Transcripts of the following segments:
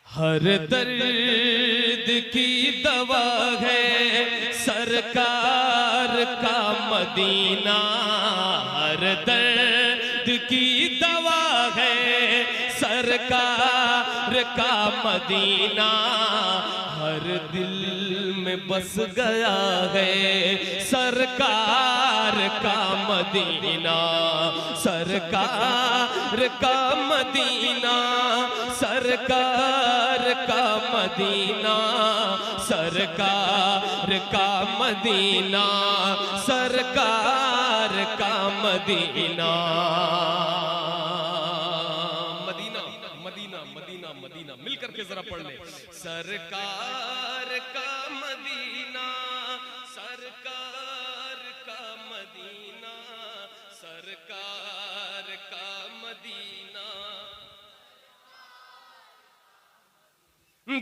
हर दर्द की दवा है सरकार का मदीना, हर दर्द की दवा है सरकार का मदीना, हर दिल में बस गया है सरकार का मदीना, सरकार का मदीना, सरकार का मदीना, सरकार का मदीना, सरकार का Medina. Medina Medina Medina Medina मिलकर के जरा पढ़ ले। सरकार का मदीना, सरकार का मदीना, सरकार का मदीना।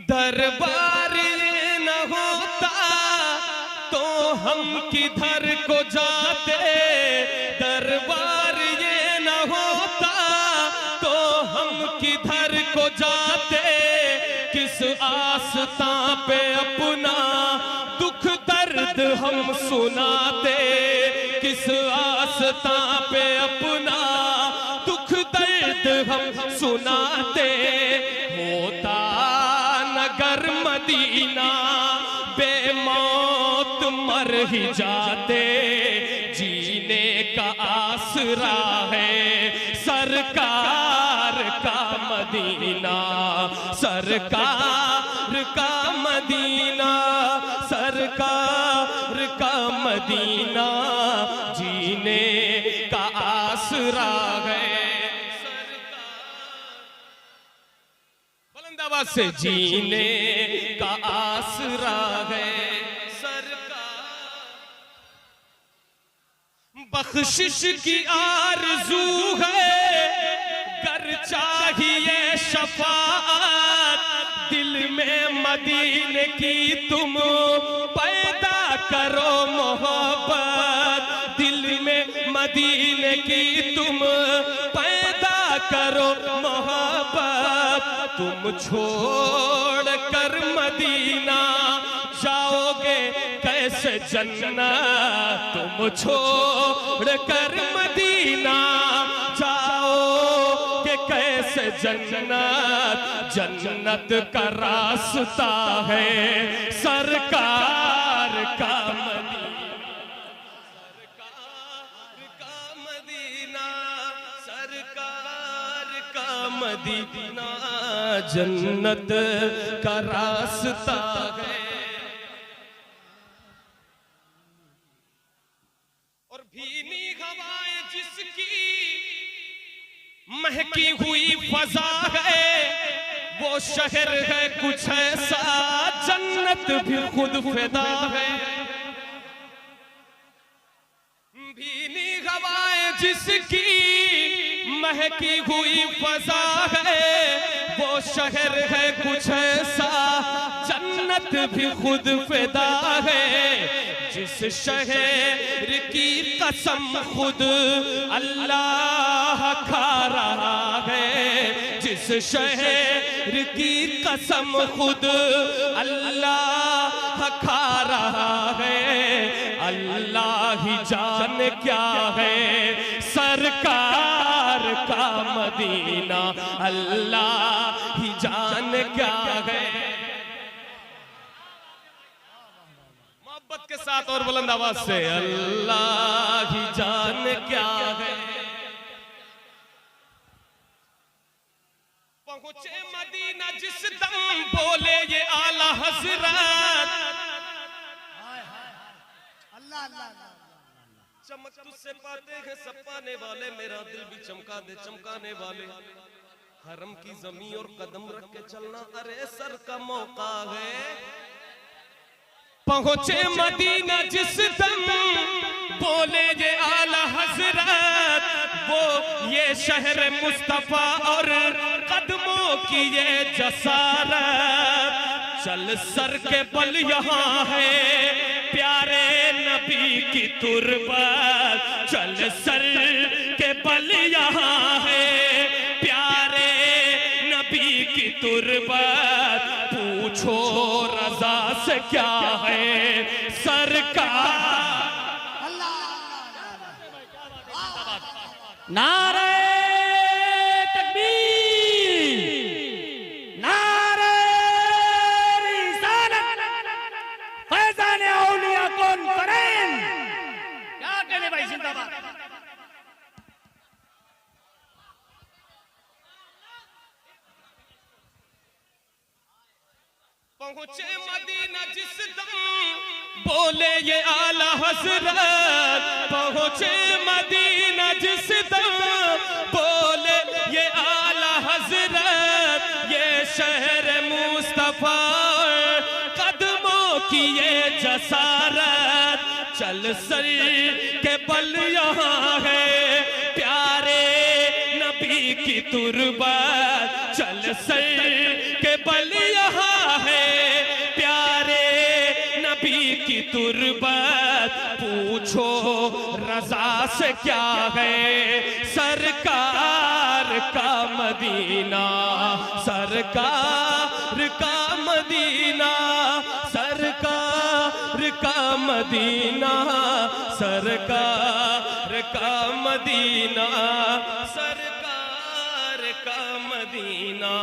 दरबार न होता तो हम किधर को जाते, दरबार ये न होता तो हम किधर को जाते, किस आस्तां पे अपना दुख दर्द हम सुनाते, किस आस्तां पे अपना दुख दर्द हम सुनाते। होता नगर मदीना बेमौत मर ही जाते, जीने का आसरा है सरकार का मदीना, सरकार का मदीना, सरकार का मदीना, जीने का आसरा है बुलंदाबाद से, जीने का आसरा है सरकार। बख्शिश की आरज़ू है गर चाहिए शफाअत, दिल में मदीने की तुम पैदा करो मोहब्बत, दिल में मदीने की तुम पैदा करो मोहब्बत। तुम छोड़ कर मदीना जाओगे कैसे जन्नत, तुम छोड़ कर मदीना जाओगे कैसे जन्नत, जन्नत का रास्ता है सरकार का मदीना, सरकार का मदीना, सरकार का मदीना, जन्नत का रास्ता है। और भीनी हवाएं जिसकी महकी हुई फजा है, वो शहर है कुछ ऐसा जन्नत भी खुद फिदा है। भीनी हवाएं जिसकी महकी हुई फजा है, वो शहर है कुछ ऐसा जन्नत भी खुद फिदा है। जिस शहर की कसम खुद अल्लाह खा रहा है, जिस शहर की कसम खुद अल्लाह खा रहा है, अल्लाह ही जाने क्या है सरकार का मदीना, अल्लाह ही जाने क्या है। मोहब्बत के साथ और बुलंद आवाज से, अल्लाह ही जाने क्या है। पहुंचे मदीना जिस दम बोले ये आला हजरत, अल्लाह अल्लाह चमक तुझसे पाते हैं सब पाने वाले, मेरा दिल भी चमका दे चमकाने वाले। हरम की जमीन और कदम रख के चलना अरे सर का मौका है। पहुंचे मदीना जिस दम बोले ये आला हजरत, वो ये शहर मुस्तफा और कदमों की ये जसारत। चल सर के बल यहाँ है प्यारे नबी की तुरबत, चल सर के बल यहाँ है प्यारे नबी की तुरबत पूछो रजा से क्या है सरकार। नारे तकबीर, नारे रिसालत, फैजान औलिया कौन करें। क्या कहने भाई, जिंदाबाद। पहुंचे मदीना जिस दम बोले ये आला हजरत, पहुंचे मदीना जिस दम बोले ये आला हजरत, ये शहर मुस्तफा कदमों की ये जसारत, चल सर के बल यहाँ है प्यारे नबी की तुरबत, चल सर के बल यहाँ है प्यारे नबी की तुरबत, पूछो रजा से क्या है सरकार का मदीना, सरकार का मदीना, सरकार का मदीना, सरकार का मदीना, सरकार का मदीना।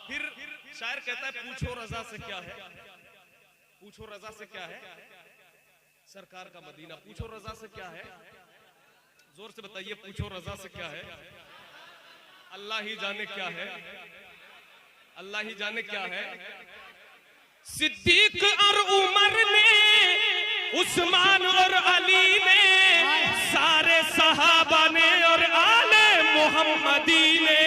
फिर शायर कहता है पूछो रजा से क्या है, पूछो रजा से क्या है सरकार का मदीना, पूछो रजा से क्या है, जोर से बताइए पूछो रजा से क्या है। अल्लाह ही जाने क्या है, अल्लाह ही जाने क्या है। सिद्दीक और उमर ने, उस्मान और अली ने, सारे सहाबा ने और आले मोहम्मदी ने,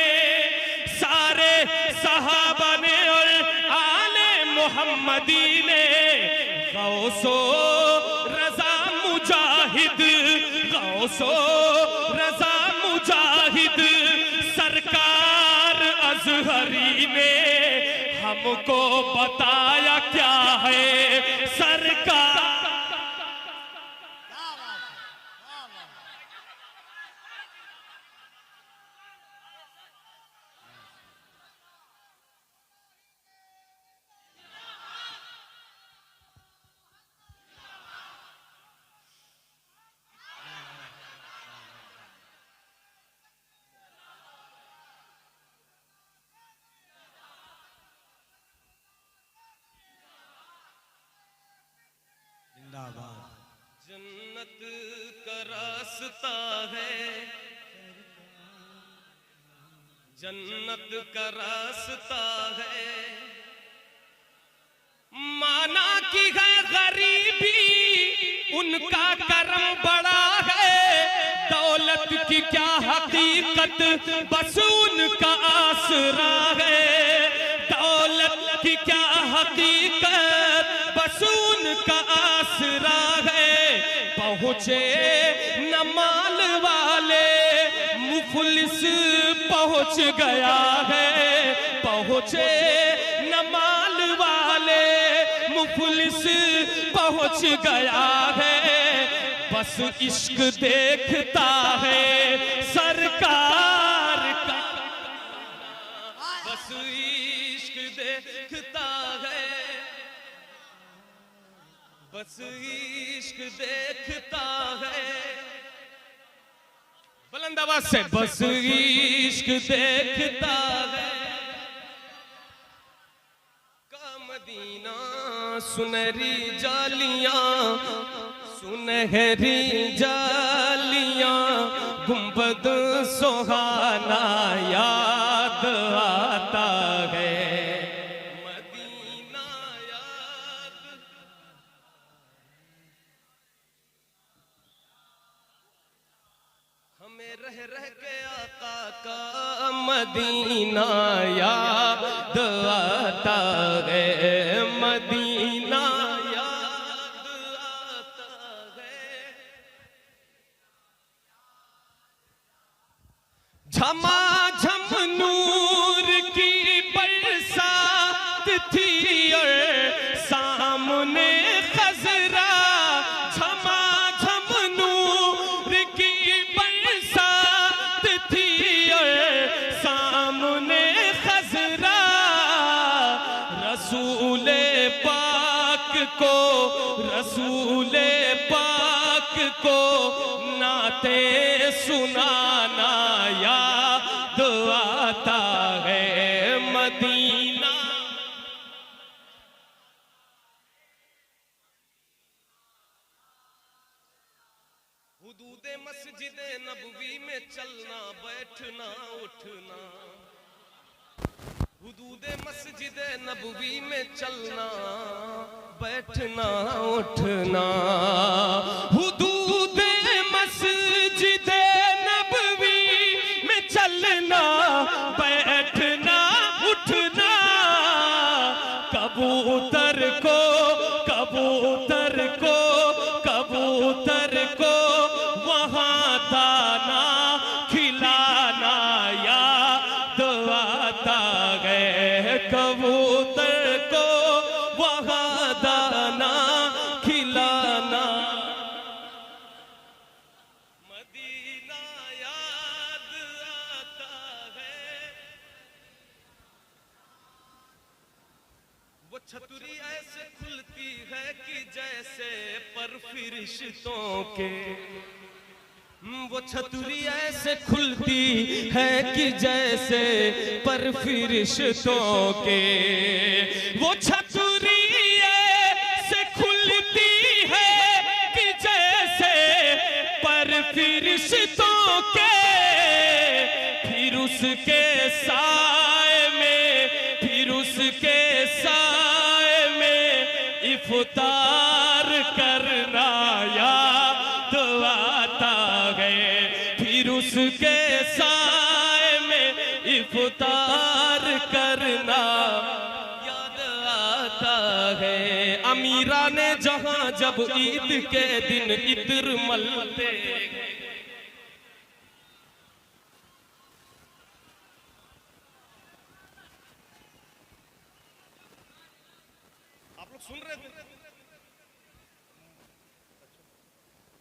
सारे सहाबा ने और आले मोहम्मदी ने, गौसो रजा मुजाहिद, गौसो रजा मुजाहिद, सरकार अजहरी ने हमको बताया क्या है सरकार। जन्नत का रास्ता है, जन्नत का रास्ता है, माना की है गरीबी उनका करम बड़ा है, दौलत की क्या हकीकत बस उनका आसरा है, दौलत की क्या हकीकत बस उनका आसरा है। पहुंचे न माल वाले मुफलिस पहुंच गया है, पहुंचे न माल वाले मुफलिस पहुंच गया है, बस इश्क देखता है सरकार का, बस इश्क देखता है, बस इश्क देखता है, बुलंद आवाज से बस इश्क देखता है। का मदीना सुनहरी जालियां, सुनहरी जालियां, गुंबद सुहाना याद आता है, मदीना याद। हमें रह रह के आका का मदीना याद आता है, मदीना याद आता है। झमाझम नूर की बरसात थी और सामने खजरा, झमाझम नूर की बरसात थी और सामने को, रसूले पाक को नाते सुनाना याद आता है मदीना। हुदूदे मस्जिदे नबवी में चलना बैठना उठना, हुदूदे मस्जिदे नबवी में चलना बैठना उठना, हुदूदे मस्जिदे नबवी में चलना बैठना उठना, कबूतर को कबूतर को कबूतर को वहाँ दाना खिलाना याद आता है, कबूतर को वहाँ दाना खिलाना, मदीना याद आता है। वो छतरी ऐसे खुलती है कि जैसे पर फरिश्तों के, वो छतरी ऐसे खुलती है कि जैसे पर फरिश्तों के, वो छतरी ऐसे खुलती है कि जैसे पर फरिश्तों के, फिर उसके साए में फिर उसके साए में इफ्तार करना याद आता है, फिर उसके साए में इफ्तार करना याद आता है। अमीरा ने जहां जब ईद के दिन इत्र मलते, आप लोग सुन रहे थे?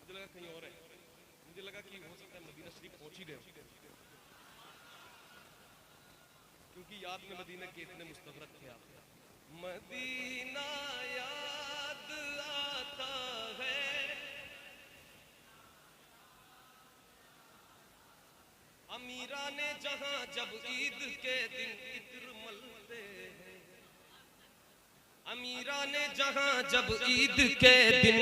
मुझे लगा कहीं और है, मुझे लगा कि हो सकता है मदीना शरीफ पहुंच ही गए, क्योंकि याद में मदीना के इतने मुस्तगरक थे आप। मदीना याद आता है, अमीरा ने जहां जब ईद के दिन इत्र मलते हैं, अमीरा ने जहां जब ईद के दिन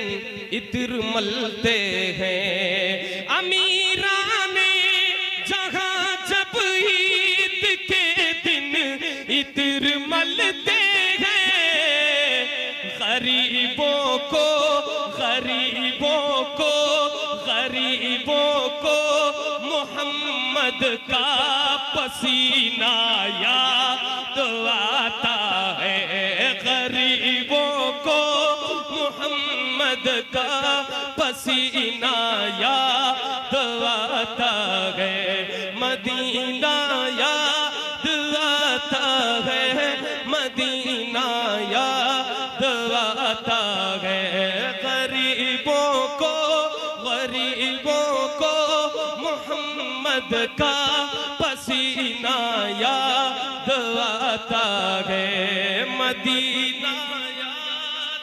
इत्र मलते हैं, अमीरा ने जहां जब ईद के दिन इत्र मलते हैं, गरीबों को गरीबों को गरीबों को मोहम्मद का पसीना याद आता है, गरीबों को मोहम्मद का पसीना याद आता है, मदीना याद आता है, मदीना याद आता है, गरीबों को मोहम्मद का पसीना याद आता है, मदीना याद।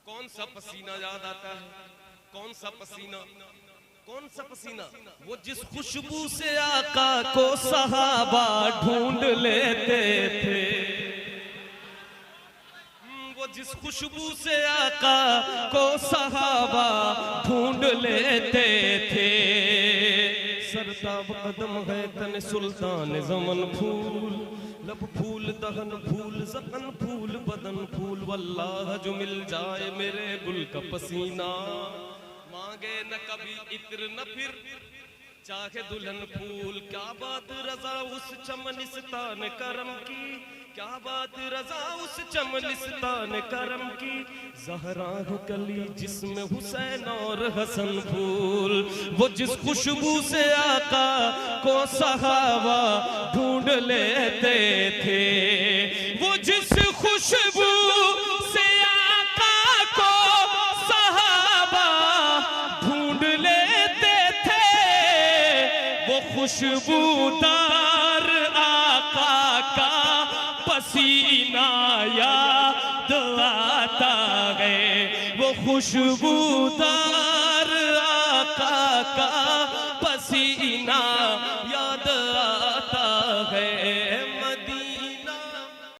कौन सा पसीना याद आता है? कौन सा पसीना? कौन सा पसीना? वो जिस खुशबू से आका को सहाबा ढूंढ लेते थे, वो जिस खुशबू से आका को सहाबा ढूंढ लेते थे, सरताब कदम है तन सुल्तान ज़मन फूल, लब फूल दहन फूल ज़कन फूल बदन फूल, वल्लाह जो मिल जाए मेरे गुल का पसीना, मांगे न कभी इत्र न फिर चाहे दुल्हन फूल। क्या बात रजा उस चमनिस्तान करम की, क्या बात रजा उस चमनिस्तान करम की, ज़हरा है कली जिसमें हुसैन और हसन फूल, वो जिस खुशबू से आका को सहाबा ढूंढ लेते थे, वो जिस खुशबू से आका को सहाबा ढूंढ लेते थे, वो खुशबूदार आका का पसीना याद आता है, वो खुशबूदार आका का